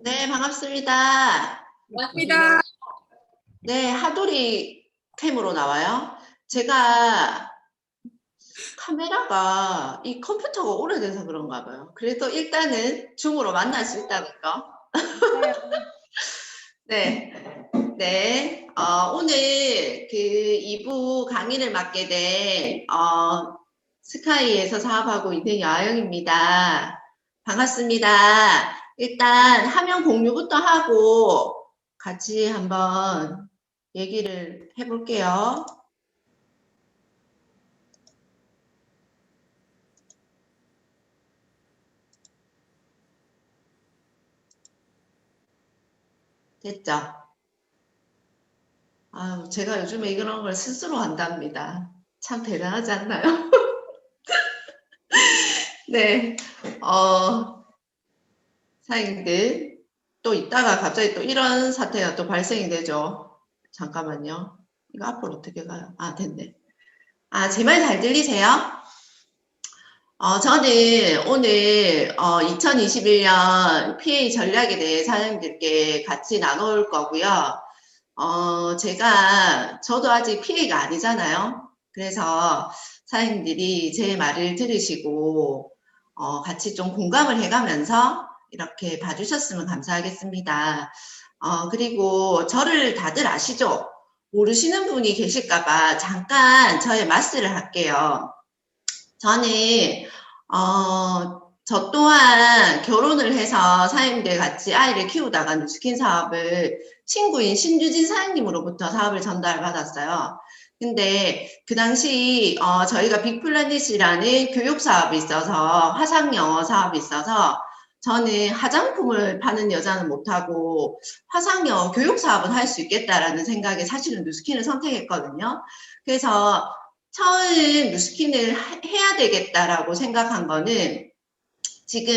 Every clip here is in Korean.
네, 반갑습니다. 맞습니다. 네, 하도리 캠으로 나와요. 제가 카메라가 이 컴퓨터가 오래돼서 그런가 봐요. 그래도 일단은 줌으로 만날 수 있다는 거. 네, 네. 오늘 그 2부 강의를 맡게 된 스카이에서 사업하고 있는 여아영입니다. 반갑습니다. 일단 화면 공유부터 하고 같이 한번 얘기를 해볼게요. 됐죠? 아유, 제가 요즘에 이런 걸 스스로 한답니다. 참 대단하지 않나요? 네, 사장님들 또 있다가 갑자기 또 이런 사태가 또 발생이 되죠. 잠깐만요. 이거 앞으로 어떻게 가요? 아, 됐네. 아, 제 말 잘 들리세요? 저는 오늘 2021년 PA 전략에 대해 사장님들께 같이 나눌 거고요. 저도 아직 PA가 아니잖아요. 그래서 사장님들이 제 말을 들으시고 같이 좀 공감을 해가면서 이렇게 봐주셨으면 감사하겠습니다. 그리고 저를 다들 아시죠? 모르시는 분이 계실까봐 잠깐 저의 말씀을 할게요. 저는 저 또한 결혼을 해서 사장님들 같이 아이를 키우다가 뉴스킨 사업을 친구인 신유진 사장님으로부터 사업을 전달받았어요. 근데 그 당시 저희가 빅플래닛이라는 교육 사업이 있어서 화상 영어 사업이 있어서 저는 화장품을 파는 여자는 못하고 화상 영어 교육 사업은 할 수 있겠다라는 생각에 사실은 뉴스킨을 선택했거든요. 그래서 처음 뉴스킨을 해야 되겠다라고 생각한 거는 지금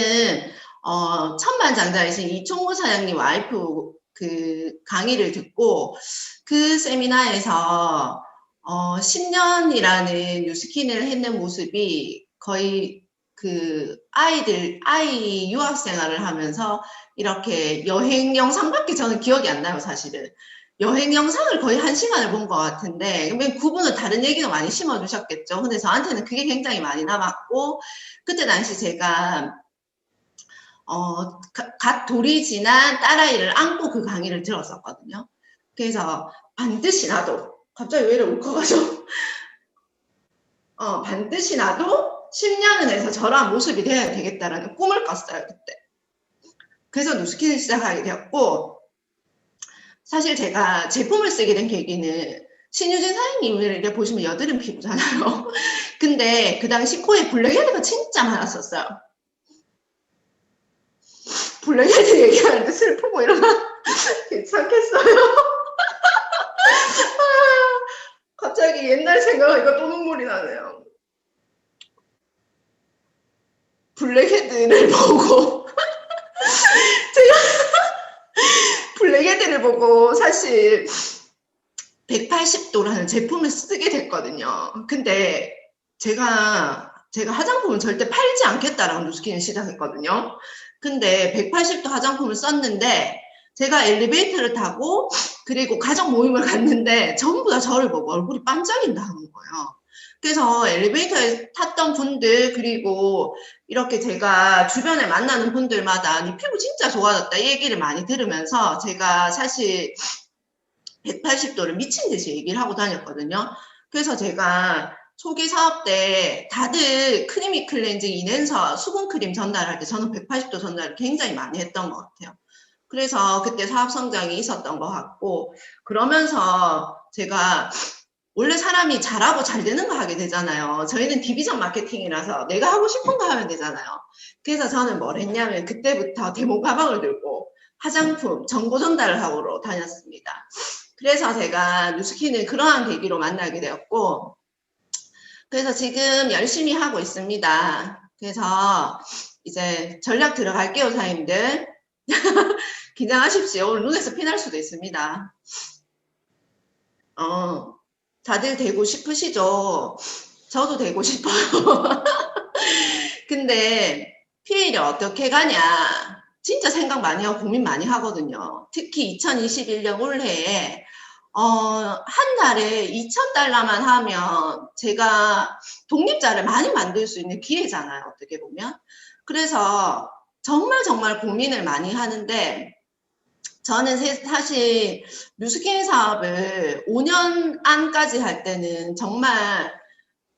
천만장자이신 이총무 사장님 와이프 그 강의를 듣고 그 세미나에서 10년이라는 뉴스킨을 했는 모습이 거의 그 아이 유학 생활을 하면서 이렇게 여행 영상밖에 저는 기억이 안 나요, 사실은. 여행 영상을 거의 1시간을 본 것 같은데, 그분은 다른 얘기도 많이 심어주셨겠죠. 근데 저한테는 그게 굉장히 많이 남았고, 그때 당시 제가 갓 돌이 지난 딸아이를 안고 그 강의를 들었었거든요. 그래서 반드시 나도, 갑자기 왜 이래 울컥하죠? 반드시 나도 10년은 해서 저런 모습이 돼야 되겠다라는 꿈을 꿨어요, 그때. 그래서 뉴스킨을 시작하게 되었고, 사실 제가 제품을 쓰게 된 계기는 신유진 사장님을 이렇게 보시면 여드름 피부잖아요. 근데 그 당시 코에 블랙헤드가 진짜 많았었어요. 블랙헤드 얘기하는데 슬프고 이러나 괜찮겠어요? 갑자기 옛날 생각하니까 또 눈물이 나네요. 블랙헤드를 보고 제가 블랙헤드를 보고 사실 180도라는 제품을 쓰게 됐거든요. 근데 제가 화장품을 절대 팔지 않겠다라고 뉴스킨을 시작했거든요. 근데 180도 화장품을 썼는데 제가 엘리베이터를 타고 그리고 가족 모임을 갔는데 전부 다 저를 보고 얼굴이 반짝인다 하는 거예요. 그래서 엘리베이터에 탔던 분들 그리고 이렇게 제가 주변에 만나는 분들마다 네 피부 진짜 좋아졌다 이 얘기를 많이 들으면서 제가 사실 180도를 미친 듯이 얘기를 하고 다녔거든요. 그래서 제가 초기 사업 때 다들 크리미 클렌징 인앤서 수분크림 전달할 때 저는 180도 전달을 굉장히 많이 했던 것 같아요. 그래서 그때 사업 성장이 있었던 것 같고 그러면서 제가 원래 사람이 잘하고 잘 되는 거 하게 되잖아요. 저희는 디비전 마케팅이라서 내가 하고 싶은 거 하면 되잖아요. 그래서 저는 뭘 했냐면 그때부터 데모 가방을 들고 화장품 정보 전달을 하러 다녔습니다. 그래서 제가 뉴스킨을 그러한 계기로 만나게 되었고 그래서 지금 열심히 하고 있습니다. 그래서 이제 전략 들어갈게요, 사장님들. 긴장하십시오. 오늘 눈에서 피 날 수도 있습니다. 다들 되고 싶으시죠? 저도 되고 싶어요. 근데 PA를 어떻게 가냐? 진짜 생각 많이 하고 고민 많이 하거든요. 특히 2021년 올해에 한 달에 2,000달러만 하면 제가 독립자를 많이 만들 수 있는 기회잖아요. 어떻게 보면. 그래서 정말 정말 고민을 많이 하는데 저는 사실 뉴스킨 사업을 5년 안까지 할 때는 정말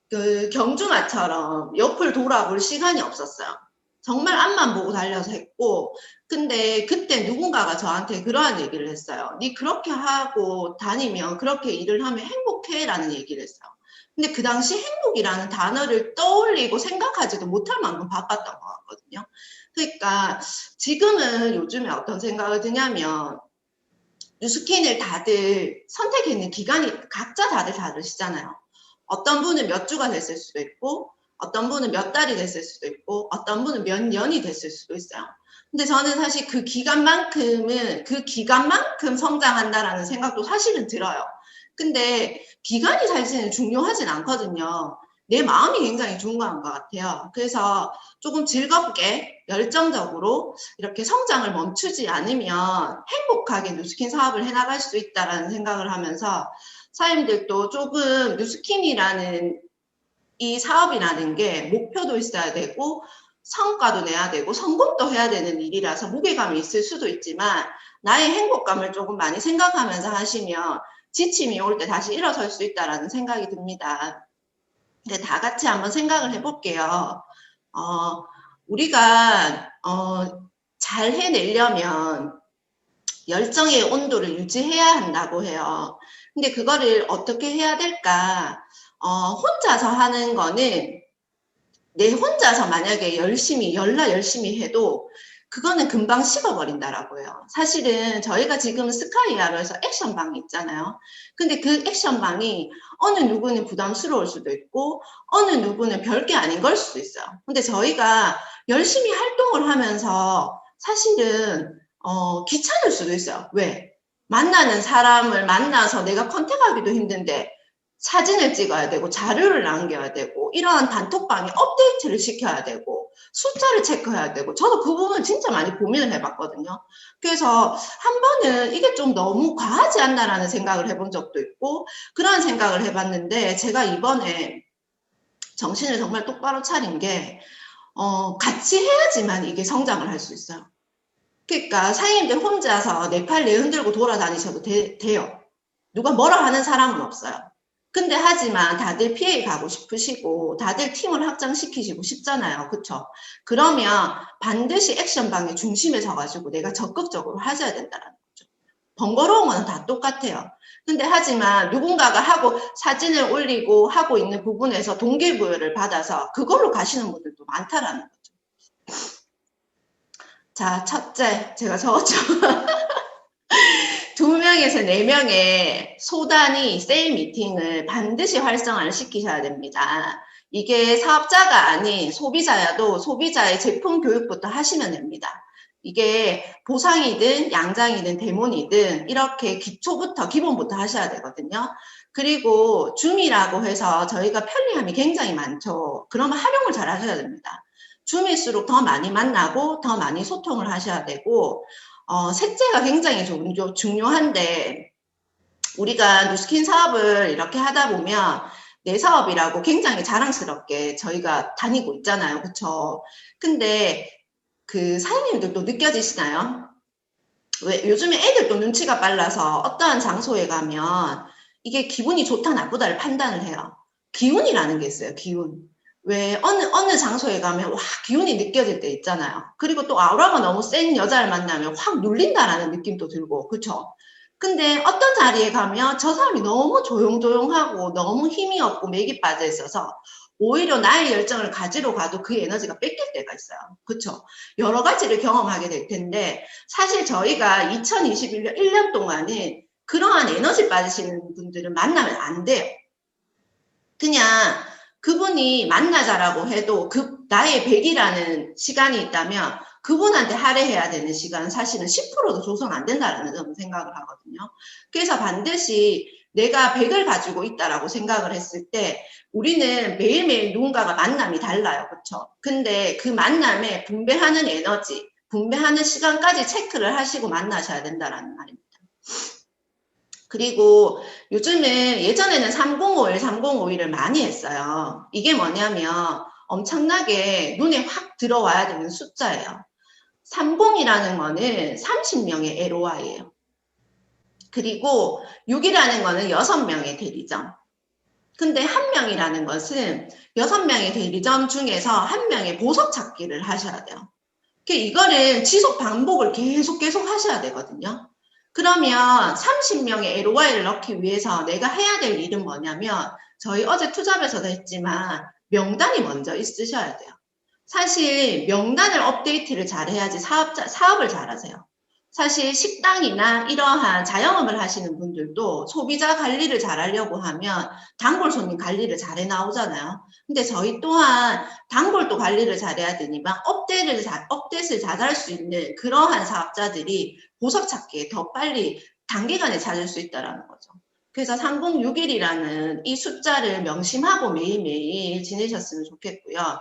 그 경주마처럼 옆을 돌아볼 시간이 없었어요. 정말 앞만 보고 달려서 했고, 근데 그때 누군가가 저한테 그러한 얘기를 했어요. 니 그렇게 하고 다니면, 그렇게 일을 하면 행복해? 라는 얘기를 했어요. 근데 그 당시 행복이라는 단어를 떠올리고 생각하지도 못할 만큼 바빴던 것 같거든요. 그러니까 지금은 요즘에 어떤 생각을 드냐면, 뉴스킨을 다들 선택했는 기간이 각자 다들 다르시잖아요. 어떤 분은 몇 주가 됐을 수도 있고, 어떤 분은 몇 달이 됐을 수도 있고, 어떤 분은 몇 년이 됐을 수도 있어요. 근데 저는 사실 그 기간만큼 성장한다라는 생각도 사실은 들어요. 근데 기간이 사실은 중요하진 않거든요. 내 마음이 굉장히 중요한 것 같아요. 그래서 조금 즐겁게 열정적으로 이렇게 성장을 멈추지 않으면 행복하게 뉴스킨 사업을 해나갈 수 있다라는 생각을 하면서 사장님들도 조금 뉴스킨이라는 이 사업이라는 게 목표도 있어야 되고 성과도 내야 되고 성공도 해야 되는 일이라서 무게감이 있을 수도 있지만 나의 행복감을 조금 많이 생각하면서 하시면 지침이 올 때 다시 일어설 수 있다라는 생각이 듭니다. 근데 다 같이 한번 생각을 해볼게요. 우리가 잘 해내려면 열정의 온도를 유지해야 한다고 해요. 근데 그거를 어떻게 해야 될까? 혼자서 하는 거는 내 혼자서 만약에 열심히 해도 그거는 금방 식어버린다라고 해요. 사실은 저희가 지금 스카이아로에서 액션방이 있잖아요. 근데 그 액션방이 어느 누구는 부담스러울 수도 있고 어느 누구는 별게 아닌 걸 수도 있어요. 근데 저희가 열심히 활동을 하면서 사실은 귀찮을 수도 있어요. 왜? 만나는 사람을 만나서 내가 컨택하기도 힘든데 사진을 찍어야 되고 자료를 남겨야 되고 이러한 단톡방에 업데이트를 시켜야 되고 숫자를 체크해야 되고 저도 그 부분 진짜 많이 고민을 해봤거든요. 그래서 한 번은 이게 좀 너무 과하지 않나라는 생각을 해본 적도 있고 그런 생각을 해봤는데 제가 이번에 정신을 정말 똑바로 차린 게 같이 해야지만 이게 성장을 할 수 있어요. 그러니까 사장님들 혼자서 내 팔 내흔들고 돌아다니셔도 돼요. 누가 뭐라 하는 사람은 없어요. 근데 하지만 다들 PA 가고 싶으시고 다들 팀을 확장시키시고 싶잖아요. 그쵸? 그러면 반드시 액션방의 중심에 서가지고 내가 적극적으로 하셔야 된다는 거죠. 번거로운 거는 다 똑같아요. 근데 하지만 누군가가 하고 사진을 올리고 하고 있는 부분에서 동기부여를 받아서 그걸로 가시는 분들도 많다라는 거죠. 자, 첫째, 제가 적었죠. 2명에서 4명의 소단이 세일 미팅을 반드시 활성화를 시키셔야 됩니다. 이게 사업자가 아닌 소비자여도 소비자의 제품 교육부터 하시면 됩니다. 이게 보상이든 양장이든 대몬이든 이렇게 기본부터 하셔야 되거든요. 그리고 줌이라고 해서 저희가 편리함이 굉장히 많죠. 그러면 활용을 잘 하셔야 됩니다. 줌일수록 더 많이 만나고 더 많이 소통을 하셔야 되고 셋째가 굉장히 중요한데 우리가 뉴스킨 사업을 이렇게 하다 보면 내 사업이라고 굉장히 자랑스럽게 저희가 다니고 있잖아요. 그쵸? 근데 그 사장님들도 느껴지시나요? 왜 요즘에 애들도 눈치가 빨라서 어떠한 장소에 가면 이게 기분이 좋다 나쁘다를 판단을 해요. 기운이라는 게 있어요. 기운. 왜 어느 장소에 가면 와 기운이 느껴질 때 있잖아요. 그리고 또 아우라가 너무 센 여자를 만나면 확 눌린다라는 느낌도 들고 그쵸? 근데 어떤 자리에 가면 저 사람이 너무 조용조용하고 너무 힘이 없고 맥이 빠져 있어서 오히려 나의 열정을 가지러 가도 그 에너지가 뺏길 때가 있어요. 그쵸? 여러 가지를 경험하게 될 텐데 사실 저희가 2021년 1년 동안은 그러한 에너지 빠지시는 분들은 만나면 안 돼요. 그냥 그분이 만나자라고 해도 나의 100이라는 시간이 있다면 그분한테 할애해야 되는 시간은 사실은 10%도 조성 안 된다는 저는 생각을 하거든요. 그래서 반드시 내가 100을 가지고 있다라고 생각을 했을 때 우리는 매일매일 누군가가 만남이 달라요. 그렇죠? 근데 그 만남에 분배하는 에너지 분배하는 시간까지 체크를 하시고 만나셔야 된다는 말입니다. 그리고 요즘은 예전에는 3051, 3051을 많이 했어요. 이게 뭐냐면 엄청나게 눈에 확 들어와야 되는 숫자예요. 30이라는 거는 30명의 LOI예요. 그리고 6이라는 거는 6명의 대리점. 근데 1명이라는 것은 6명의 대리점 중에서 1명의 보석 찾기를 하셔야 돼요. 이거를 지속 반복을 계속 하셔야 되거든요. 그러면 30명의 LOI를 넣기 위해서 내가 해야 될 일은 뭐냐면 저희 어제 투잡에서도 했지만 명단이 먼저 있으셔야 돼요. 사실 명단을 업데이트를 잘 해야지 사업을 잘 하세요. 사실 식당이나 이러한 자영업을 하시는 분들도 소비자 관리를 잘 하려고 하면 단골 손님 관리를 잘해 나오잖아요. 근데 저희 또한 단골도 관리를 잘해야 되니만 업데이트를 잘 할 수 있는 그러한 사업자들이 보석 찾기에 더 빨리 단기간에 찾을 수 있다는 거죠. 그래서 3061이라는 이 숫자를 명심하고 매일매일 지내셨으면 좋겠고요.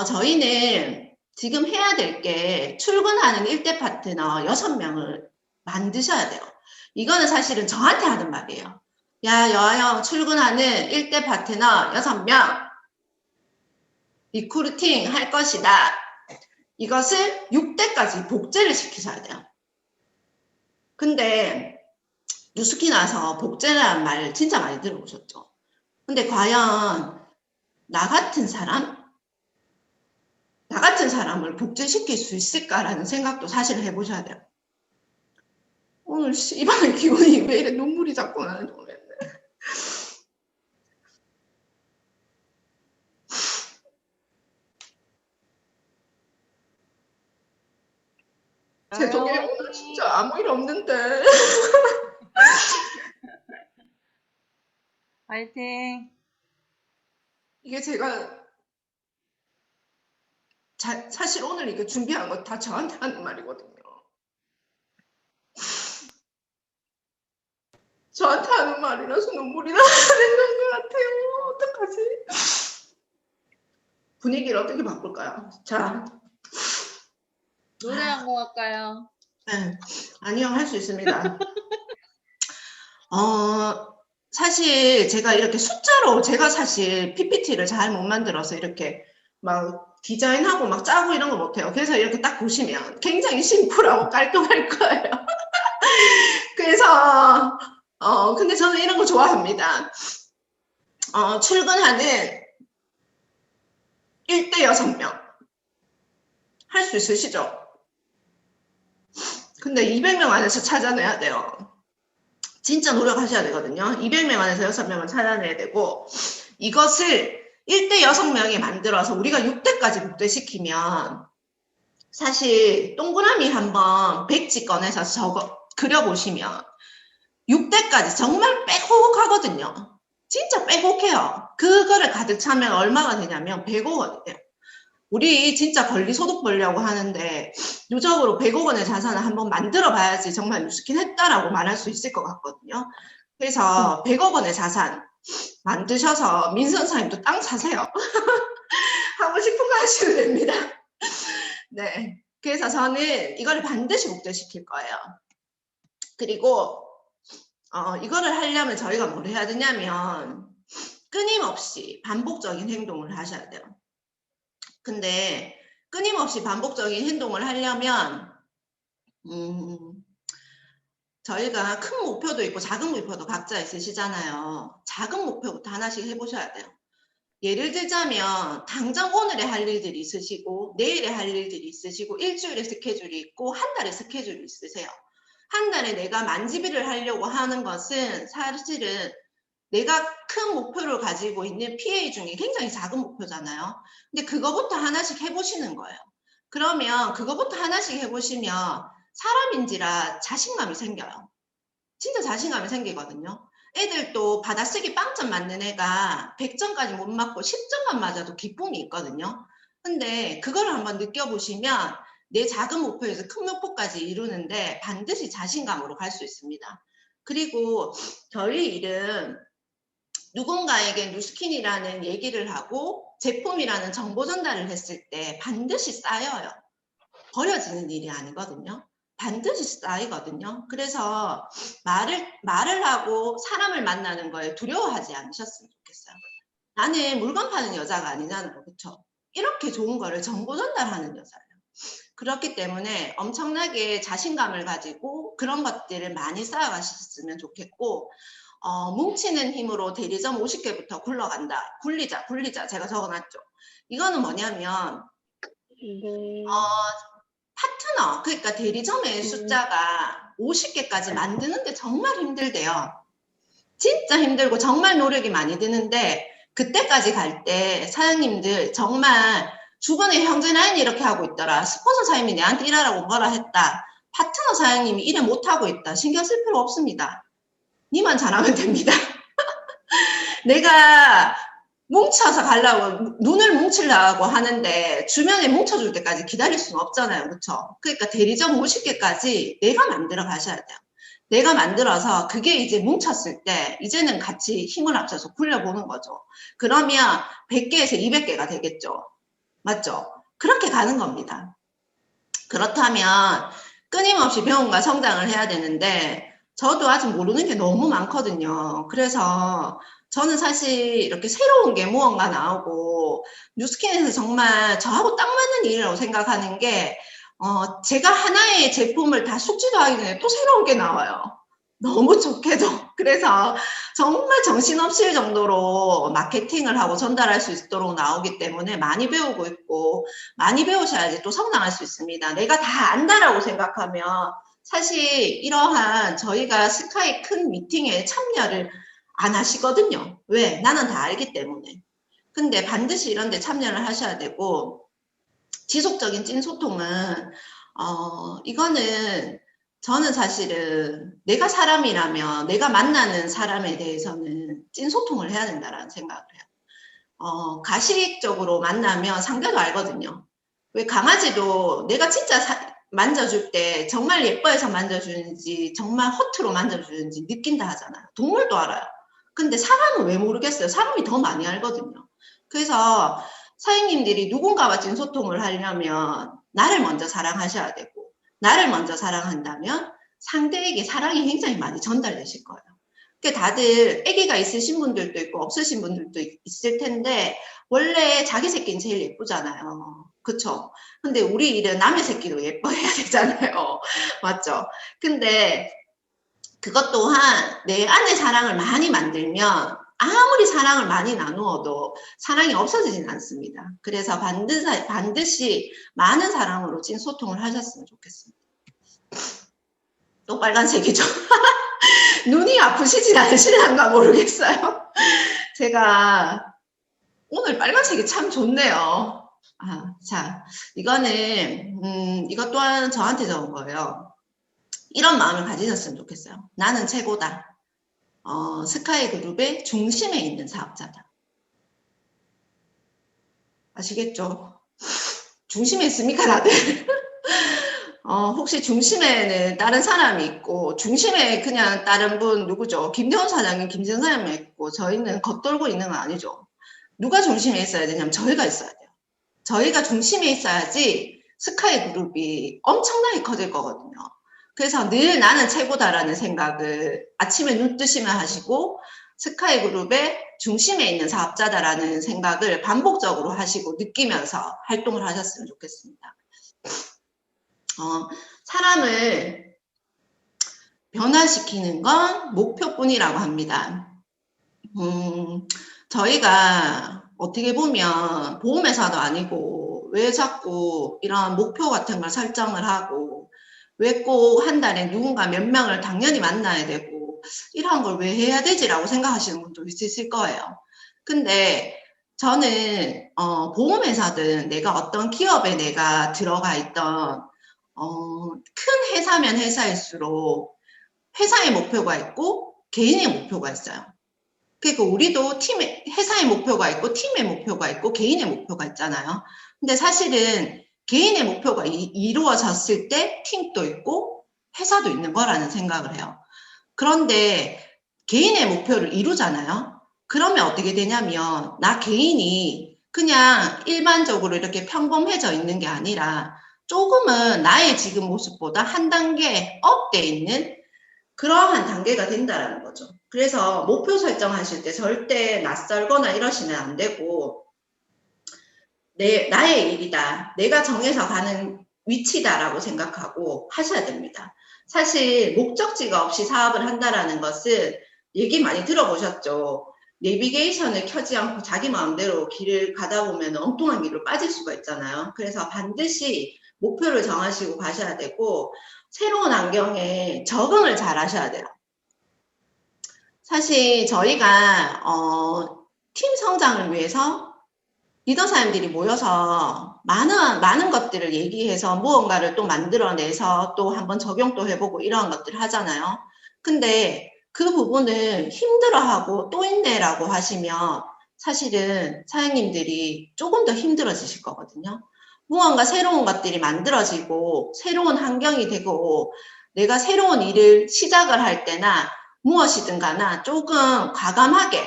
저희는 지금 해야 될 게 출근하는 1대 파트너 6명을 만드셔야 돼요. 이거는 사실은 저한테 하는 말이에요. 야, 여아형 출근하는 1대 파트너 6명 리크루팅 할 것이다. 이것을 6대까지 복제를 시키셔야 돼요. 근데 뉴스키 나서 복제라는 말 진짜 많이 들어보셨죠? 근데 과연 나 같은 사람을 복제시킬 수 있을까라는 생각도 사실 해보셔야 돼요. 오늘 이번에 기분이 왜 이래 눈물이 자꾸 나는지 모르겠네. 죄송해요. 오늘 진짜 아무 일 없는데. 화이팅! 이게 제가 사실 오늘 이거 준비한 거 다 저한테 하는 말이거든요. 저한테 하는 말이라서 눈물이 나는 것 같아요. 어떡하지? 분위기를 어떻게 바꿀까요? 자. 노래 한 곡 할까요? 네. 아니요, 할 수 있습니다. 사실 제가 이렇게 숫자로 제가 사실 PPT를 잘 못 만들어서 이렇게 막 디자인하고 막 짜고 이런 거 못해요. 그래서 이렇게 딱 보시면 굉장히 심플하고 깔끔할 거예요. 그래서 근데 저는 이런 거 좋아합니다. 출근하는 1대 6명 할 수 있으시죠? 근데 200명 안에서 찾아내야 돼요. 진짜 노력하셔야 되거든요. 200명 안에서 6명을 찾아내야 되고 이것을 1대 6명이 만들어서 우리가 6대까지 복제시키면 사실 동그라미 한번 백지 꺼내서 그려보시면 6대까지 정말 빼곡하거든요. 진짜 빼곡해요. 그거를 가득 차면 얼마가 되냐면 100억 원이 돼요. 우리 진짜 권리소득 벌려고 하는데 누적으로 100억 원의 자산을 한번 만들어 봐야지 정말 뉴스킨 했다라고 말할 수 있을 것 같거든요. 그래서 100억 원의 자산 만드셔서 민선사님도 땅 사세요. 하고 싶은 거 하시면 됩니다. 네. 그래서 저는 이거를 반드시 복제시킬 거예요. 그리고 이거를 하려면 저희가 뭘 해야 되냐면 끊임없이 반복적인 행동을 하셔야 돼요. 근데 끊임없이 반복적인 행동을 하려면 저희가 큰 목표도 있고 작은 목표도 각자 있으시잖아요. 작은 목표부터 하나씩 해보셔야 돼요. 예를 들자면 당장 오늘에 할 일들이 있으시고 내일에 할 일들이 있으시고 일주일에 스케줄이 있고 한 달에 스케줄이 있으세요. 한 달에 내가 만지비를 하려고 하는 것은 사실은 내가 큰 목표를 가지고 있는 PA 중에 굉장히 작은 목표잖아요. 근데 그거부터 하나씩 해보시는 거예요. 그러면 그거부터 하나씩 해보시면 사람인지라 자신감이 생겨요. 진짜 자신감이 생기거든요. 애들도 받아쓰기 빵점 맞는 애가 100점까지 못 맞고 10점만 맞아도 기쁨이 있거든요. 근데 그거를 한번 느껴보시면 내 작은 목표에서 큰 목표까지 이루는데 반드시 자신감으로 갈 수 있습니다. 그리고 저희 일은 누군가에게 뉴스킨이라는 얘기를 하고 제품이라는 정보 전달을 했을 때 반드시 쌓여요. 버려지는 일이 아니거든요. 반드시 쌓이거든요. 그래서 말을 하고 사람을 만나는 거에 두려워하지 않으셨으면 좋겠어요. 나는 물건 파는 여자가 아니잖아요. 그렇죠? 이렇게 좋은 거를 정보 전달하는 여자예요. 그렇기 때문에 엄청나게 자신감을 가지고 그런 것들을 많이 쌓아가셨으면 좋겠고, 뭉치는 힘으로 대리점 50개부터 굴러간다. 굴리자. 제가 적어놨죠. 이거는 뭐냐면, 네. 파트너, 그러니까 대리점의 숫자가 50개까지 만드는데 정말 힘들대요. 진짜 힘들고 정말 노력이 많이 드는데, 그때까지 갈 때 사장님들 정말 주변에 형제나인이 이렇게 하고 있더라. 스폰서 사장님이 내한테 일하라고 뭐라 했다. 파트너 사장님이 일을 못하고 있다. 신경 쓸 필요 없습니다. 니만 잘하면 됩니다. 내가 뭉쳐서 가려고 눈을 뭉치려고 하는데 주변에 뭉쳐줄 때까지 기다릴 수는 없잖아요. 그렇죠? 그러니까 대리점 50개까지 내가 만들어 가셔야 돼요. 내가 만들어서 그게 이제 뭉쳤을 때 이제는 같이 힘을 합쳐서 굴려보는 거죠. 그러면 100개에서 200개가 되겠죠. 맞죠? 그렇게 가는 겁니다. 그렇다면 끊임없이 배움과 성장을 해야 되는데 저도 아직 모르는 게 너무 많거든요. 그래서 저는 사실 이렇게 새로운 게 무언가 나오고 뉴스킨에서 정말 저하고 딱 맞는 일이라고 생각하는 게 제가 하나의 제품을 다 숙지도 하기 전에 또 새로운 게 나와요. 너무 좋게도. 그래서 정말 정신없을 정도로 마케팅을 하고 전달할 수 있도록 나오기 때문에 많이 배우고 있고 많이 배우셔야지 또 성장할 수 있습니다. 내가 다 안다라고 생각하면 사실 이러한 저희가 스카이 큰 미팅에 참여를 안 하시거든요. 왜? 나는 다 알기 때문에. 근데 반드시 이런 데 참여를 하셔야 되고 지속적인 찐 소통은 이거는 저는 사실은 내가 사람이라면 내가 만나는 사람에 대해서는 찐 소통을 해야 된다라는 생각을 해요. 가식적으로 만나면 상대도 알거든요. 왜 강아지도 내가 진짜 만져줄 때 정말 예뻐해서 만져주는지 정말 허투루 만져주는지 느낀다 하잖아요. 동물도 알아요. 근데 사람은 왜 모르겠어요? 사람이 더 많이 알거든요. 그래서 사장님들이 누군가와 찐 소통을 하려면 나를 먼저 사랑하셔야 되고 나를 먼저 사랑한다면 상대에게 사랑이 굉장히 많이 전달되실 거예요. 그러니까 다들 아기가 있으신 분들도 있고 없으신 분들도 있을 텐데 원래 자기 새끼는 제일 예쁘잖아요. 그쵸? 근데 우리 일은 남의 새끼도 예뻐해야 되잖아요. 맞죠? 근데 그것 또한 내 안의 사랑을 많이 만들면 아무리 사랑을 많이 나누어도 사랑이 없어지진 않습니다. 그래서 반드시 많은 사랑으로 찐 소통을 하셨으면 좋겠습니다. 또 빨간색이죠. 눈이 아프시진 않으시는가 모르겠어요. 제가 오늘 빨간색이 참 좋네요. 자, 이것 또한 저한테 적은 거예요. 이런 마음을 가지셨으면 좋겠어요. 나는 최고다. 스카이 그룹의 중심에 있는 사업자다. 아시겠죠? 중심에 있습니까, 다들? 혹시 중심에는 다른 사람이 있고, 중심에 그냥 다른 분 누구죠? 김대원 사장님, 김재현 사장님 있고, 저희는 겉돌고 있는 건 아니죠. 누가 중심에 있어야 되냐면 저희가 있어야 돼요. 저희가 중심에 있어야지 스카이 그룹이 엄청나게 커질 거거든요. 그래서 늘 나는 최고다라는 생각을 아침에 눈 뜨시면 하시고 스카이 그룹의 중심에 있는 사업자다라는 생각을 반복적으로 하시고 느끼면서 활동을 하셨으면 좋겠습니다. 사람을 변화시키는 건 목표뿐이라고 합니다. 저희가 어떻게 보면 보험회사도 아니고 왜 자꾸 이런 목표 같은 걸 설정을 하고 왜 꼭 한 달에 누군가 몇 명을 당연히 만나야 되고 이런 걸 왜 해야 되지라고 생각하시는 분도 있으실 거예요. 근데 저는 보험회사든 내가 어떤 기업에 내가 들어가 있던 큰 회사면 회사일수록 회사의 목표가 있고 개인의 목표가 있어요. 그러니까 우리도 회사의 목표가 있고 팀의 목표가 있고 개인의 목표가 있잖아요. 근데 사실은 개인의 목표가 이루어졌을 때 팀도 있고 회사도 있는 거라는 생각을 해요. 그런데 개인의 목표를 이루잖아요. 그러면 어떻게 되냐면 나 개인이 그냥 일반적으로 이렇게 평범해져 있는 게 아니라 조금은 나의 지금 모습보다 한 단계 업돼 있는 그러한 단계가 된다라는 거죠. 그래서 목표 설정하실 때 절대 낯설거나 이러시면 안 되고 나의 일이다. 내가 정해서 가는 위치다라고 생각하고 하셔야 됩니다. 사실 목적지가 없이 사업을 한다라는 것은 얘기 많이 들어보셨죠. 내비게이션을 켜지 않고 자기 마음대로 길을 가다 보면 엉뚱한 길로 빠질 수가 있잖아요. 그래서 반드시 목표를 정하시고 가셔야 되고 새로운 환경에 적응을 잘 하셔야 돼요. 사실 저희가 팀 성장을 위해서 리더사님들이 모여서 많은 것들을 얘기해서 무언가를 또 만들어내서 또 한번 적용도 해보고 이러한 것들을 하잖아요. 근데 그 부분을 힘들어하고 또 있네라고 하시면 사실은 사장님들이 조금 더 힘들어지실 거거든요. 무언가 새로운 것들이 만들어지고 새로운 환경이 되고 내가 새로운 일을 시작을 할 때나 무엇이든 가나 조금 과감하게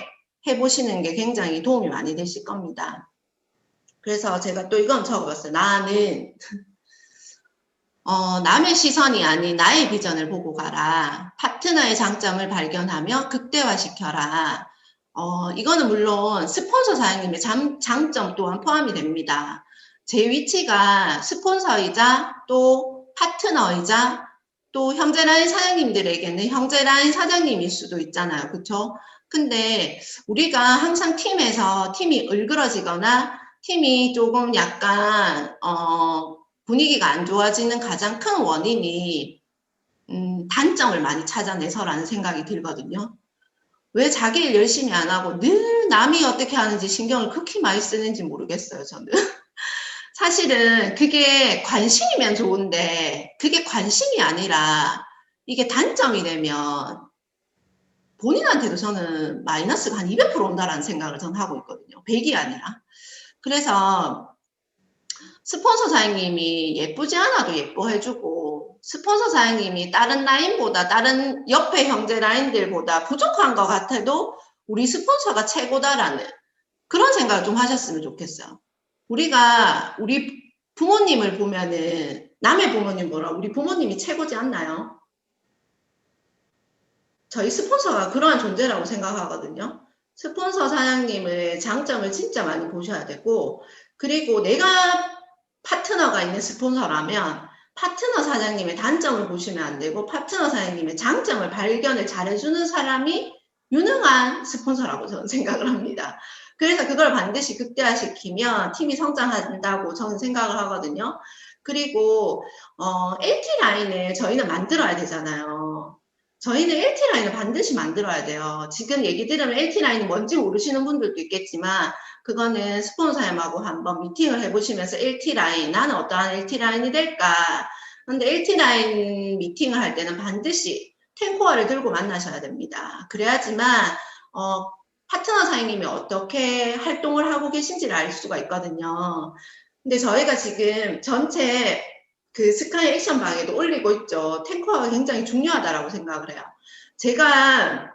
해보시는 게 굉장히 도움이 많이 되실 겁니다. 그래서 제가 또 이건 적어봤어요. 나는 남의 시선이 아닌 나의 비전을 보고 가라. 파트너의 장점을 발견하며 극대화시켜라. 이거는 물론 스폰서 사장님의 장점 또한 포함이 됩니다. 제 위치가 스폰서이자 또 파트너이자 또 형제라인 사장님들에게는 형제라인 사장님일 수도 있잖아요. 그쵸? 근데 우리가 항상 팀에서 팀이 을그러지거나 팀이 조금 약간 분위기가 안 좋아지는 가장 큰 원인이 단점을 많이 찾아내서라는 생각이 들거든요. 왜 자기 일 열심히 안 하고 늘 남이 어떻게 하는지 신경을 그렇게 많이 쓰는지 모르겠어요, 저는. 사실은 그게 관심이면 좋은데 그게 관심이 아니라 이게 단점이 되면 본인한테도 저는 마이너스가 한 200% 온다라는 생각을 저는 하고 있거든요. 100이 아니라. 그래서 스폰서 사장님이 예쁘지 않아도 예뻐해주고 스폰서 사장님이 다른 라인보다 다른 옆에 형제 라인들보다 부족한 것 같아도 우리 스폰서가 최고다라는 그런 생각을 좀 하셨으면 좋겠어요. 우리가 우리 부모님을 보면은 남의 부모님보다 우리 부모님이 최고지 않나요? 저희 스폰서가 그러한 존재라고 생각하거든요. 스폰서 사장님의 장점을 진짜 많이 보셔야 되고 그리고 내가 파트너가 있는 스폰서라면 파트너 사장님의 단점을 보시면 안 되고 파트너 사장님의 장점을 발견을 잘해주는 사람이 유능한 스폰서라고 저는 생각을 합니다. 그래서 그걸 반드시 극대화시키면 팀이 성장한다고 저는 생각을 하거든요. 그리고 LT 라인을 저희는 만들어야 되잖아요. 저희는 LT 라인을 반드시 만들어야 돼요. 지금 얘기 들으면 LT 라인이 뭔지 모르시는 분들도 있겠지만 그거는 스폰서님하고 한번 미팅을 해보시면서 LT 라인, 나는 어떠한 LT 라인이 될까? 근데 LT 라인 미팅을 할 때는 반드시 탱코어를 들고 만나셔야 됩니다. 그래야지만 파트너 사장님이 어떻게 활동을 하고 계신지를 알 수가 있거든요. 근데 저희가 지금 전체 그 스카이 액션 방에도 올리고 있죠. 탱코어가 굉장히 중요하다라고 생각을 해요. 제가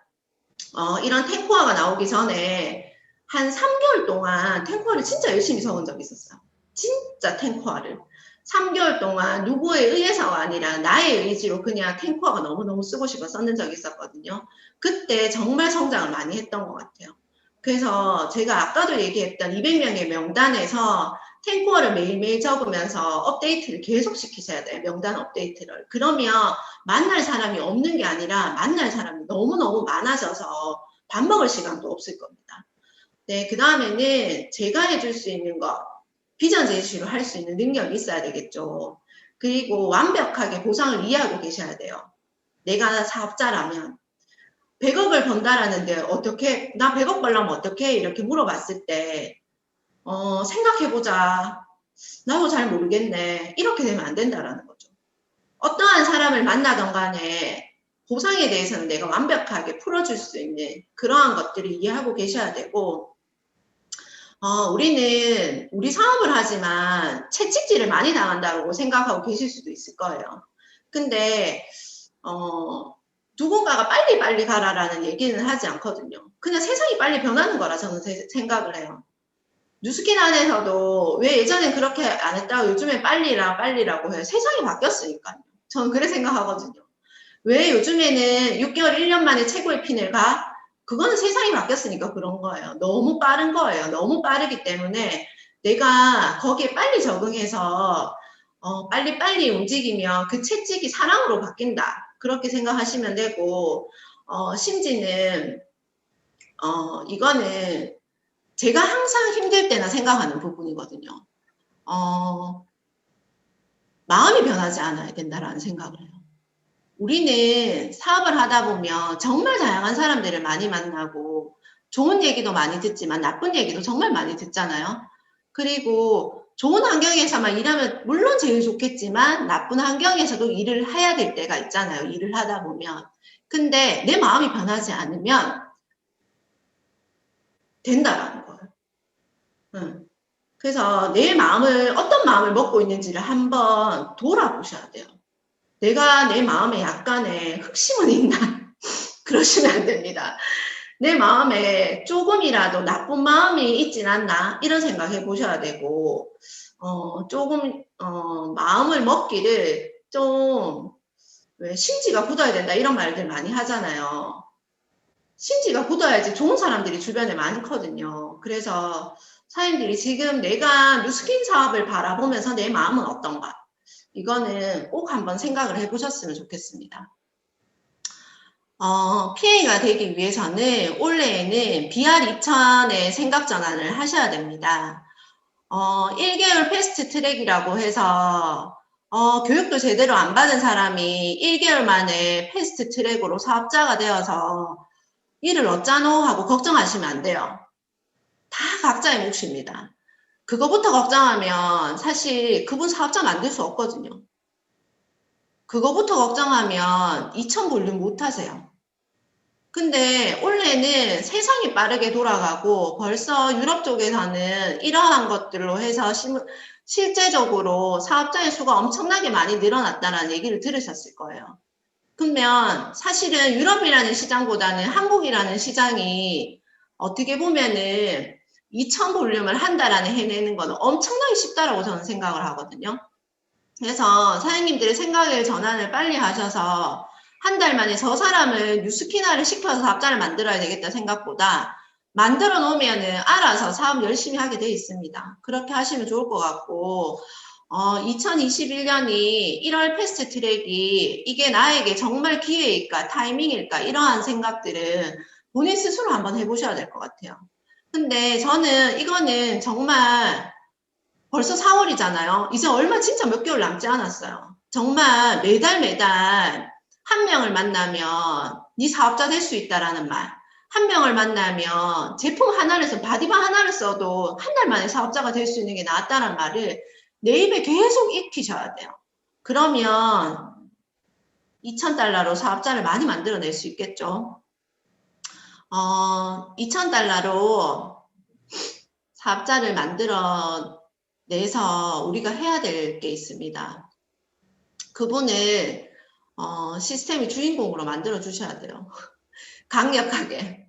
이런 탱코어가 나오기 전에 한 3개월 동안 탱코어를 진짜 열심히 적은 적이 있었어요. 진짜 탱코어를. 3개월 동안 누구에 의해서가 아니라 나의 의지로 그냥 탱코어가 너무너무 쓰고 싶어 썼는 적이 있었거든요. 그때 정말 성장을 많이 했던 것 같아요. 그래서 제가 아까도 얘기했던 200명의 명단에서 탱코어를 매일매일 적으면서 업데이트를 계속 시키셔야 돼요. 명단 업데이트를. 그러면 만날 사람이 없는 게 아니라 만날 사람이 너무너무 많아져서 밥 먹을 시간도 없을 겁니다. 네, 그 다음에는 제가 해줄 수 있는 거, 비전 제시를 할 수 있는 능력이 있어야 되겠죠. 그리고 완벽하게 보상을 이해하고 계셔야 돼요. 내가 사업자라면 100억을 번다라는데 어떻게, 나 100억 벌려면 어떻게 이렇게 물어봤을 때 생각해보자. 나도 잘 모르겠네. 이렇게 되면 안 된다라는 거죠. 어떠한 사람을 만나던 간에 보상에 대해서는 내가 완벽하게 풀어줄 수 있는 그러한 것들을 이해하고 계셔야 되고 우리 사업을 하지만 채찍질을 많이 당한다고 생각하고 계실 수도 있을 거예요. 근데 누군가가 빨리 가라라는 얘기는 하지 않거든요. 그냥 세상이 빨리 변하는 거라 저는 생각을 해요. 뉴스킨 안에서도 왜 예전엔 그렇게 안 했다고 요즘에 빨리라고 해요. 세상이 바뀌었으니까요. 저는 그래 생각하거든요. 왜 요즘에는 6개월, 1년 만에 최고의 핀을 가? 그거는 세상이 바뀌었으니까 그런 거예요. 너무 빠른 거예요. 너무 빠르기 때문에 내가 거기에 빨리 적응해서 빨리빨리 움직이면 그 채찍이 사랑으로 바뀐다. 그렇게 생각하시면 되고 심지는 이거는 제가 항상 힘들 때나 생각하는 부분이거든요. 마음이 변하지 않아야 된다라는 생각을 해요. 우리는 사업을 하다 보면 정말 다양한 사람들을 많이 만나고 좋은 얘기도 많이 듣지만 나쁜 얘기도 정말 많이 듣잖아요. 그리고 좋은 환경에서만 일하면 물론 제일 좋겠지만 나쁜 환경에서도 일을 해야 될 때가 있잖아요. 일을 하다 보면. 근데 내 마음이 변하지 않으면 된다라는 거예요. 그래서 내 마음을 어떤 마음을 먹고 있는지를 한번 돌아보셔야 돼요. 내가 내 마음에 약간의 흑심은 있나? 그러시면 안 됩니다. 내 마음에 조금이라도 나쁜 마음이 있진 않나? 이런 생각 해보셔야 되고, 조금, 마음을 먹기를 좀, 왜 심지가 굳어야 된다 이런 말들 많이 하잖아요. 심지가 굳어야지 좋은 사람들이 주변에 많거든요. 그래서 사장님들이 지금 내가 뉴스킨 사업을 바라보면서 내 마음은 어떤가? 이거는 꼭 한번 생각을 해보셨으면 좋겠습니다. PA가 되기 위해서는 올해에는 BR2000의 생각 전환을 하셔야 됩니다. 1개월 패스트 트랙이라고 해서 교육도 제대로 안 받은 사람이 1개월 만에 패스트 트랙으로 사업자가 되어서 일을 어쩌노 하고 걱정하시면 안 돼요. 다 각자의 몫입니다. 그거부터 걱정하면 사실 그분 사업자 만들 수 없거든요. 그거부터 걱정하면 2000 볼륨 못 하세요. 근데 올해는 세상이 빠르게 돌아가고 벌써 유럽 쪽에서는 이러한 것들로 해서 실제적으로 사업자의 수가 엄청나게 많이 늘어났다는 얘기를 들으셨을 거예요. 그러면 사실은 유럽이라는 시장보다는 한국이라는 시장이 어떻게 보면은 2000 볼륨을 한 달 안에 해내는 거는 엄청나게 쉽다라고 저는 생각을 하거든요. 그래서 사장님들의 생각의 전환을 빨리 하셔서 한 달 만에 저 사람을 뉴스키나를 시켜서 사업자를 만들어야 되겠다 생각보다 만들어 놓으면은 알아서 사업 열심히 하게 돼 있습니다. 그렇게 하시면 좋을 것 같고 2021년이 1월 패스트 트랙이 이게 나에게 정말 기회일까 타이밍일까 이러한 생각들은 본인 스스로 한번 해보셔야 될 것 같아요. 근데 저는 이거는 정말 벌써 4월이잖아요. 이제 얼마 진짜 몇 개월 남지 않았어요. 정말 매달 한 명을 만나면 네 사업자 될 수 있다라는 말. 한 명을 만나면 제품 하나를 써, 바디바 하나를 써도 한 달 만에 사업자가 될 수 있는 게 낫다는 말을 내 입에 계속 익히셔야 돼요. 그러면 2,000달러로 사업자를 많이 만들어낼 수 있겠죠. 2,000달러로 사업자를 만들어내서 우리가 해야 될 게 있습니다. 그분을 시스템의 주인공으로 만들어 주셔야 돼요. 강력하게.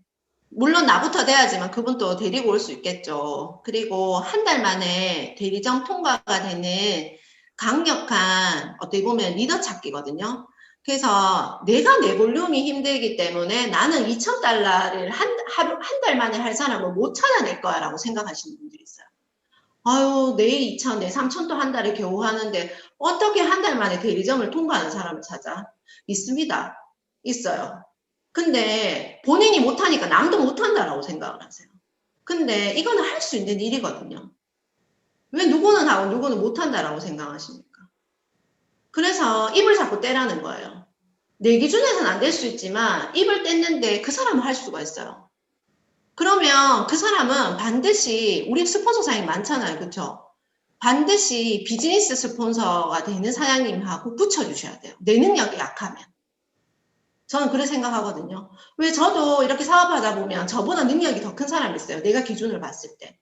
물론 나부터 돼야지만 그분도 데리고 올 수 있겠죠. 그리고 한 달 만에 대리점 통과가 되는 강력한 어떻게 보면 리더 찾기거든요. 그래서 내가 내 볼륨이 힘들기 때문에 나는 2,000달러를 한 달 만에 할 사람을 못 찾아낼 거야 라고 생각하시는 분들이 있어요. 아유, 내 2,000, 내 3,000도 한 달에 겨우 하는데 어떻게 한 달 만에 대리점을 통과하는 사람을 찾아? 있습니다. 있어요. 근데 본인이 못하니까 남도 못한다라고 생각을 하세요. 근데 이거는 할 수 있는 일이거든요. 왜 누구는 하고 누구는 못한다라고 생각하십니까? 그래서 입을 자꾸 떼라는 거예요. 내 기준에서는 안 될 수 있지만 입을 뗐는데 그 사람은 할 수가 있어요. 그러면 그 사람은 반드시 우리 스폰서 사장님 많잖아요. 그렇죠? 반드시 비즈니스 스폰서가 되는 사장님하고 붙여주셔야 돼요. 내 능력이 약하면. 저는 그렇게 생각하거든요. 왜 저도 이렇게 사업하다 보면 저보다 능력이 더 큰 사람이 있어요. 내가 기준을 봤을 때.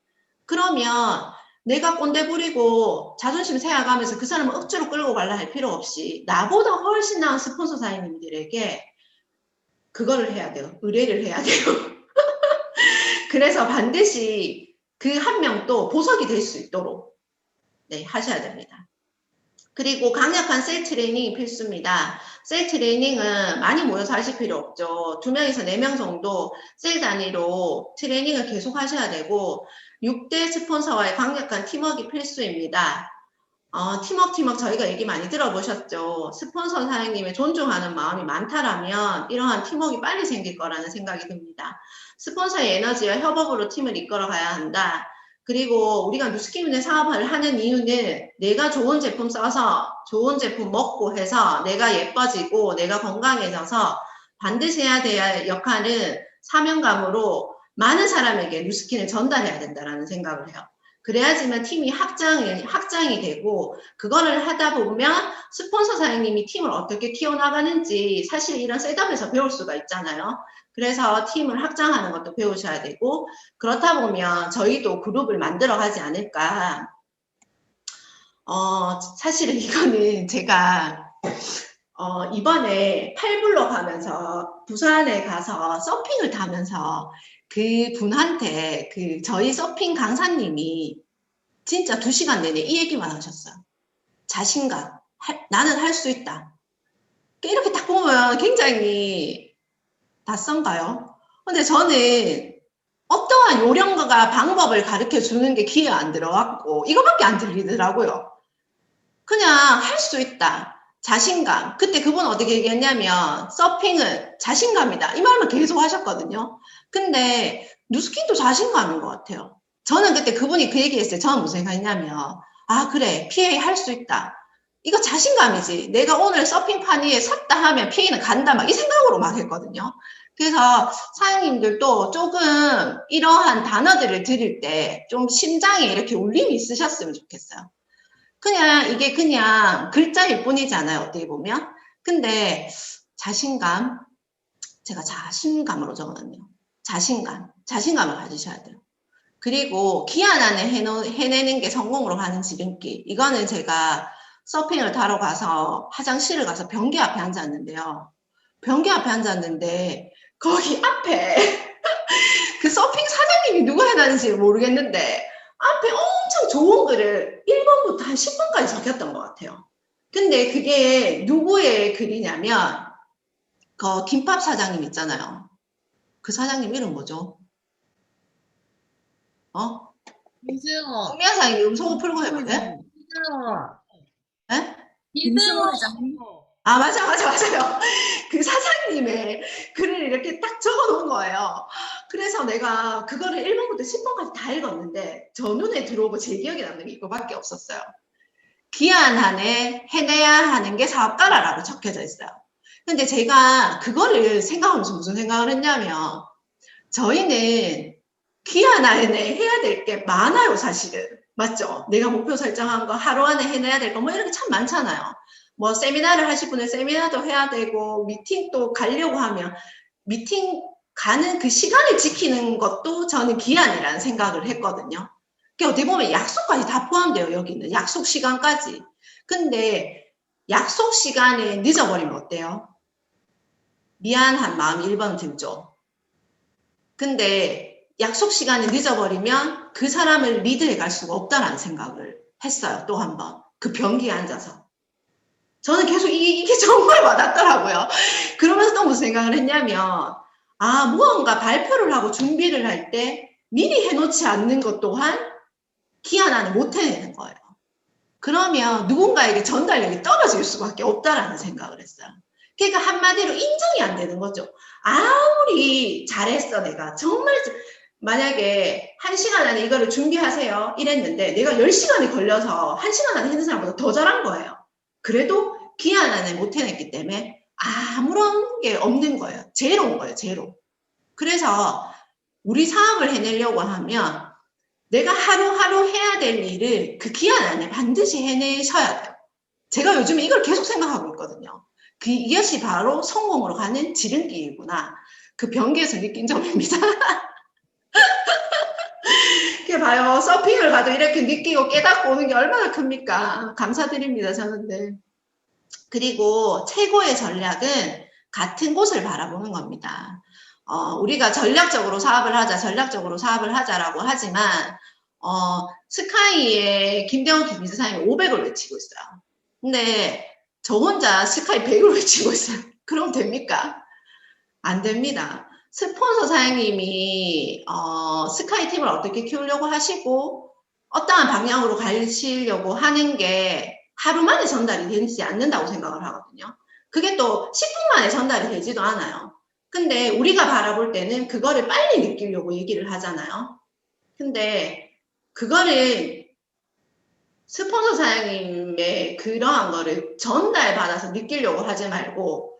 그러면 내가 꼰대 부리고 자존심 세워가면서 그 사람을 억지로 끌고 가려 할 필요 없이 나보다 훨씬 나은 스폰서 사장님들에게 그거를 해야 돼요. 의뢰를 해야 돼요. 그래서 반드시 그 한 명도 보석이 될 수 있도록 네, 하셔야 됩니다. 그리고 강력한 셀 트레이닝이 필수입니다. 셀 트레이닝은 많이 모여서 하실 필요 없죠. 2명에서 4명 정도 셀 단위로 트레이닝을 계속 하셔야 되고 6대 스폰서와의 강력한 팀워크가 필수입니다. 팀워크 저희가 얘기 많이 들어보셨죠. 스폰서 사장님의 존중하는 마음이 많다라면 이러한 팀워크가 빨리 생길 거라는 생각이 듭니다. 스폰서의 에너지와 협업으로 팀을 이끌어 가야 한다. 그리고 우리가 뉴스키문의 사업을 하는 이유는 내가 좋은 제품 써서 좋은 제품 먹고 해서 내가 예뻐지고 내가 건강해져서 반드시 해야 될 역할은 사명감으로 많은 사람에게 뉴스킨을 전달해야 된다는 생각을 해요. 그래야지만 팀이 확장이 되고 그거를 하다 보면 스폰서 사장님이 팀을 어떻게 키워나가는지 사실 이런 셋업에서 배울 수가 있잖아요. 그래서 팀을 확장하는 것도 배우셔야 되고 그렇다 보면 저희도 그룹을 만들어 가지 않을까. 사실은 이거는 제가 이번에 팔블록 하면서 부산에 가서 서핑을 타면서 그 분한테 저희 서핑 강사님이 진짜 2시간 내내 이 얘기만 하셨어요. 자신감, 나는 할 수 있다. 이렇게 딱 보면 굉장히 낯선가요? 근데 저는 어떠한 요령과 방법을 가르쳐 주는 게 귀에 안 들어왔고 이거밖에 안 들리더라고요. 그냥 할 수 있다. 자신감. 그때 그분 어떻게 얘기했냐면 서핑은 자신감이다. 이 말만 계속 하셨거든요. 근데 뉴스킨도 자신감인 것 같아요. 저는 그때 그분이 그 얘기했어요. 저는 무슨 생각했냐면 그래 PA 할 수 있다. 이거 자신감이지. 내가 오늘 서핑판 위에 섰다 하면 PA는 간다. 막 이 생각으로 막 했거든요. 그래서 사장님들도 조금 이러한 단어들을 들을 때 좀 심장에 이렇게 울림이 있으셨으면 좋겠어요. 이게 그냥 글자일 뿐이잖아요. 어떻게 보면. 근데 자신감, 제가 자신감으로 적어놨네요. 자신감을 가지셔야 돼요. 그리고 기한 안에 해내는 게 성공으로 가는 지름길. 이거는 제가 서핑을 타러 가서 화장실을 가서 변기 앞에 앉았는데요. 변기 앞에 앉았는데 거기 앞에 그 서핑 사장님이 누가 해놨는지 모르겠는데 앞에 엄청 좋은 글을 1번부터 한 10번까지 적혔던 것 같아요. 근데 그게 누구의 글이냐면 그 김밥 사장님 있잖아요. 그 사장님 이름 뭐죠? 이승호. 송미아 사장님 음소거 풀고 해보네? 이승호. 네? 이승호. 맞아요. 그 사장님의 글을 이렇게 딱 적어 놓은 거예요. 그래서 내가 그거를 1번부터 10번까지 다 읽었는데 저 눈에 들어오고 제 기억에 남는 게 이거밖에 없었어요. 기한 안에 해내야 하는 게 사업가라라고 적혀져 있어요. 근데 제가 그거를 생각하면서 무슨 생각을 했냐면 저희는 기한 안에 해야 될 게 많아요, 사실은. 맞죠? 내가 목표 설정한 거 하루 안에 해내야 될 거 뭐 이런 게 참 많잖아요. 뭐 세미나를 하실 분은 세미나도 해야 되고 미팅도 가려고 하면 미팅 가는 그 시간을 지키는 것도 저는 기한이라는 생각을 했거든요. 그러니까 어떻게 보면 약속까지 다 포함돼요, 여기는. 약속 시간까지. 근데 약속 시간에 늦어버리면 어때요? 미안한 마음이 1번 들죠. 근데 약속 시간이 늦어버리면 그 사람을 리드해 갈 수가 없다는 생각을 했어요. 또 한 번. 그 변기에 앉아서. 저는 계속 이게 정말 와닿더라고요. 그러면서 또 무슨 생각을 했냐면 무언가 발표를 하고 준비를 할 때 미리 해놓지 않는 것 또한 기한 안에 못 해내는 거예요. 그러면 누군가에게 전달력이 떨어질 수밖에 없다라는 생각을 했어요. 그러니까 한마디로 인정이 안 되는 거죠. 아무리 잘했어 내가 정말 만약에 1시간 안에 이거를 준비하세요 이랬는데 내가 10시간이 걸려서 1시간 안에 했는 사람보다 더 잘한 거예요. 그래도 기한 안에 못 해냈기 때문에 아무런 게 없는 거예요. 제로인 거예요. 제로. 그래서 우리 사업을 해내려고 하면 내가 하루하루 해야 될 일을 그 기한 안에 반드시 해내셔야 돼요. 제가 요즘에 이걸 계속 생각하고 있거든요. 이것이 바로 성공으로 가는 지름길이구나. 그 변기에서 느낀 점입니다. 이렇게 봐요. 서핑을 가도 이렇게 느끼고 깨닫고 오는 게 얼마나 큽니까? 감사드립니다. 저는. 네. 그리고 최고의 전략은 같은 곳을 바라보는 겁니다. 우리가 전략적으로 사업을 하자라고 하지만, 스카이의 김대원 기술사님이 500을 외치고 있어요. 근데 저 혼자 스카이 100을 외치고 있어요. 그럼 됩니까? 안 됩니다. 스폰서 사장님이 스카이 팀을 어떻게 키우려고 하시고 어떠한 방향으로 가시려고 하는 게 하루 만에 전달이 되지 않는다고 생각을 하거든요. 그게 또 10분 만에 전달이 되지도 않아요. 근데 우리가 바라볼 때는 그거를 빨리 느끼려고 얘기를 하잖아요. 근데 그거를 스폰서 사장님의 그러한 거를 전달받아서 느끼려고 하지 말고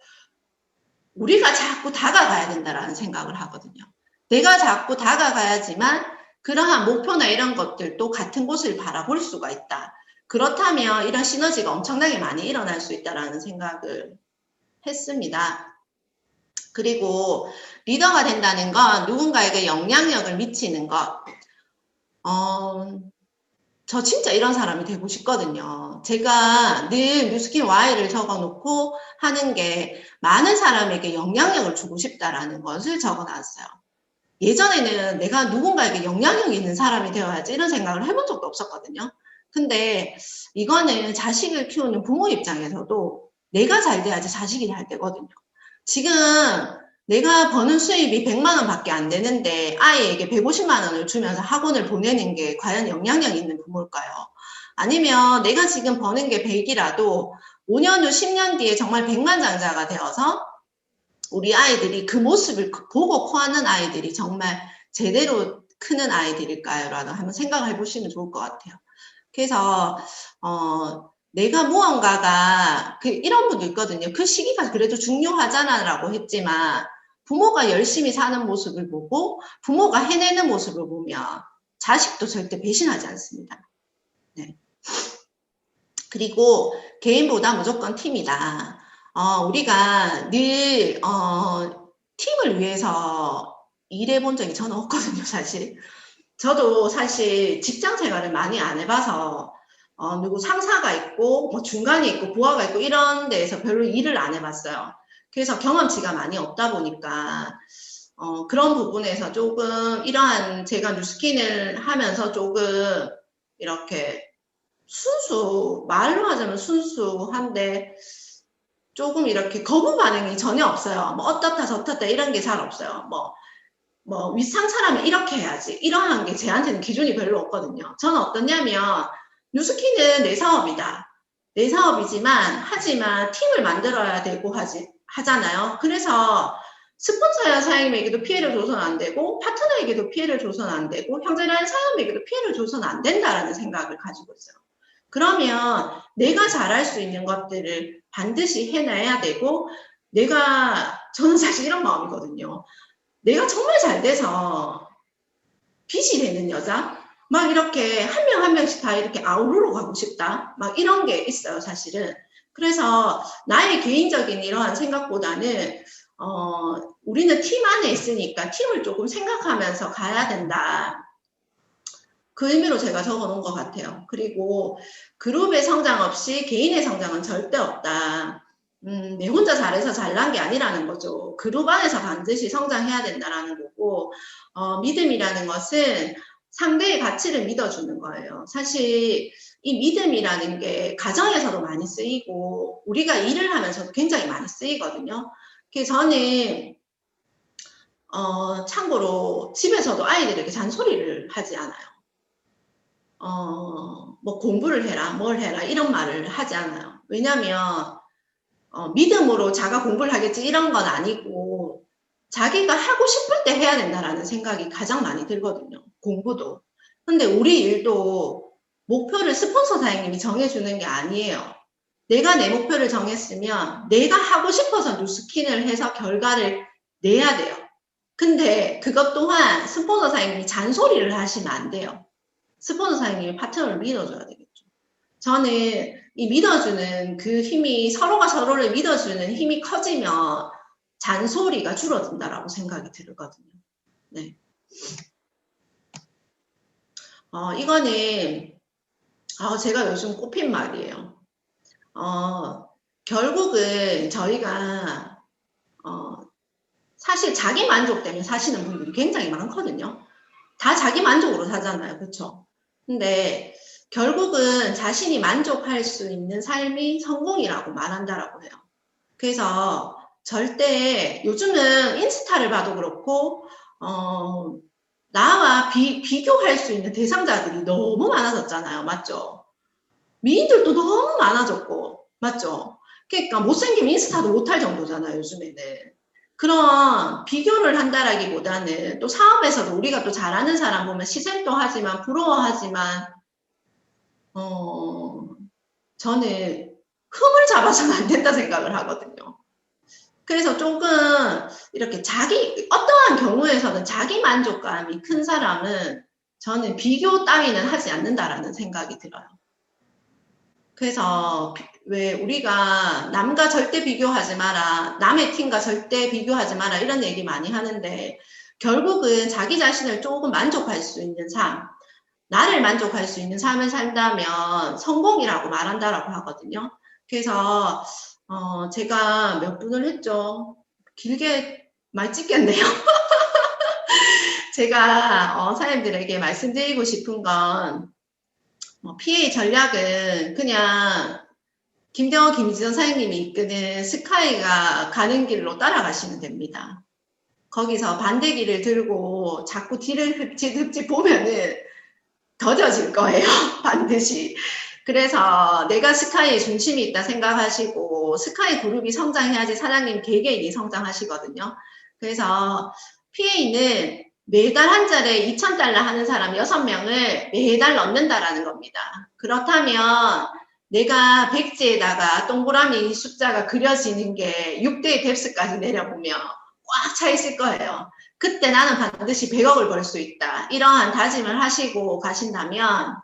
우리가 자꾸 다가가야 된다라는 생각을 하거든요. 내가 자꾸 다가가야지만 그러한 목표나 이런 것들도 같은 곳을 바라볼 수가 있다. 그렇다면 이런 시너지가 엄청나게 많이 일어날 수 있다라는 생각을 했습니다. 그리고 리더가 된다는 건 누군가에게 영향력을 미치는 것. 저 진짜 이런 사람이 되고 싶거든요. 제가 늘 뉴스킨 Y를 적어놓고 하는 게 많은 사람에게 영향력을 주고 싶다라는 것을 적어놨어요. 예전에는 내가 누군가에게 영향력 있는 사람이 되어야지 이런 생각을 해본 적도 없었거든요. 근데 이거는 자식을 키우는 부모 입장에서도 내가 잘 돼야지 자식이 잘 되거든요. 지금 내가 버는 수입이 100만 원밖에 안 되는데 아이에게 150만 원을 주면서 학원을 보내는 게 과연 영향력 있는 부모일까요? 아니면 내가 지금 버는 게 100이라도 5년 후 10년 뒤에 정말 백만장자가 되어서 우리 아이들이 그 모습을 보고 커하는 아이들이 정말 제대로 크는 아이들일까요? 라고 한번 생각을 해보시면 좋을 것 같아요. 그래서 내가 무언가가 이런 분도 있거든요. 그 시기가 그래도 중요하잖아라고 했지만 부모가 열심히 사는 모습을 보고 부모가 해내는 모습을 보면 자식도 절대 배신하지 않습니다. 네. 그리고 개인보다 무조건 팀이다. 우리가 늘 팀을 위해서 일해본 적이 저는 없거든요, 사실. 저도 사실 직장 생활을 많이 안 해봐서 누구 상사가 있고 뭐 중간에 있고 부하가 있고 이런 데에서 별로 일을 안 해봤어요. 그래서 경험치가 많이 없다 보니까 그런 부분에서 조금 이러한 제가 뉴스킨을 하면서 조금 이렇게 말로 하자면 순수한데 조금 이렇게 거부 반응이 전혀 없어요. 뭐 어떻다 저떻다 이런 게 잘 없어요. 뭐 윗상 사람이 이렇게 해야지 이러한 게 제한테는 기준이 별로 없거든요. 저는 어떠냐면 뉴스킨은 내 사업이다. 내 사업이지만 하지만 팀을 만들어야 되고 하잖아요. 그래서 스폰서 사장님에게도 피해를 줘서는 안 되고 파트너에게도 피해를 줘서는 안 되고 형제라는 사람에게도 피해를 줘서는 안 된다라는 생각을 가지고 있어요. 그러면 내가 잘할 수 있는 것들을 반드시 해놔야 되고 저는 사실 이런 마음이거든요. 내가 정말 잘 돼서 빛이 되는 여자? 막 이렇게 한 명 한 명씩 다 이렇게 아우르러 가고 싶다. 막 이런 게 있어요, 사실은. 그래서 나의 개인적인 이러한 생각보다는 우리는 팀 안에 있으니까 팀을 조금 생각하면서 가야 된다. 그 의미로 제가 적어놓은 것 같아요. 그리고 그룹의 성장 없이 개인의 성장은 절대 없다. 내 혼자 잘해서 잘난 게 아니라는 거죠. 그룹 안에서 반드시 성장해야 된다라는 거고, 믿음이라는 것은 상대의 가치를 믿어주는 거예요. 사실 이 믿음이라는 게 가정에서도 많이 쓰이고 우리가 일을 하면서도 굉장히 많이 쓰이거든요. 그래서 저는 참고로 집에서도 아이들에게 잔소리를 하지 않아요. 뭐 공부를 해라, 뭘 해라 이런 말을 하지 않아요. 왜냐면 믿음으로 자가 공부를 하겠지 이런 건 아니고 자기가 하고 싶을 때 해야 된다라는 생각이 가장 많이 들거든요. 공부도. 근데 우리 일도 목표를 스폰서 사장님이 정해주는 게 아니에요. 내가 내 목표를 정했으면 내가 하고 싶어서 뉴스킨을 해서 결과를 내야 돼요. 근데 그것 또한 스폰서 사장님이 잔소리를 하시면 안 돼요. 스폰서 사장님이 파트너를 믿어줘야 되겠죠. 저는 이 믿어주는 그 힘이 서로가 서로를 믿어주는 힘이 커지면 잔소리가 줄어든다라고 생각이 들거든요. 네. 이거는 제가 요즘 꼽힌 말이에요. 결국은 저희가 사실 자기 만족 때문에 사시는 분들이 굉장히 많거든요. 다 자기 만족으로 사잖아요. 그렇죠? 근데 결국은 자신이 만족할 수 있는 삶이 성공이라고 말한다라고 해요. 그래서 절대 요즘은 인스타를 봐도 그렇고 나와 비교할 수 있는 대상자들이 너무 많아졌잖아요. 맞죠? 미인들도 너무 많아졌고 맞죠? 그러니까 못생기면 인스타도 못할 정도잖아요. 요즘에는. 그런 비교를 한다라기보다는 또 사업에서도 우리가 또 잘하는 사람 보면 시샘도 하지만 부러워하지만 저는 흠을 잡아서는 안 된다 생각을 하거든요. 그래서 조금 이렇게 어떠한 경우에서는 자기 만족감이 큰 사람은 저는 비교 따위는 하지 않는다라는 생각이 들어요. 그래서 왜 우리가 남과 절대 비교하지 마라, 남의 팀과 절대 비교하지 마라 이런 얘기 많이 하는데 결국은 자기 자신을 조금 만족할 수 있는 삶, 나를 만족할 수 있는 삶을 산다면 성공이라고 말한다라고 하거든요. 그래서 제가 몇 분을 했죠. 길게 말 찍겠네요. 제가 사장님들에게 말씀드리고 싶은 건 PA 전략은 그냥 김대원, 김지선 사장님이 이끄는 스카이가 가는 길로 따라가시면 됩니다. 거기서 반대기를 들고 자꾸 뒤를 흡집 보면은 더뎌질 거예요. 반드시. 그래서 내가 스카이의 중심이 있다 생각하시고 스카이 그룹이 성장해야지 사장님 개개인이 성장하시거든요. 그래서 PA는 매달 한 달에 2,000달러 하는 사람 6명을 매달 넣는다라는 겁니다. 그렇다면 내가 백지에다가 동그라미 숫자가 그려지는 게 6대의 뎁스까지 내려보면 꽉 차 있을 거예요. 그때 나는 반드시 100억을 벌 수 있다. 이러한 다짐을 하시고 가신다면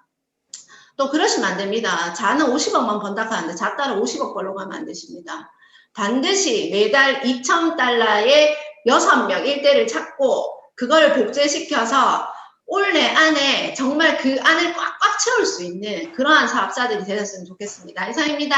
또 그러시면 안 됩니다. 자는 50억만 번다 하는데 자 따라 50억 벌러 가면 안 되십니다. 반드시 매달 2,000달러의 6명 1대를 찾고 그걸 복제시켜서 올해 안에 정말 그 안을 꽉꽉 채울 수 있는 그러한 사업자들이 되셨으면 좋겠습니다. 이상입니다.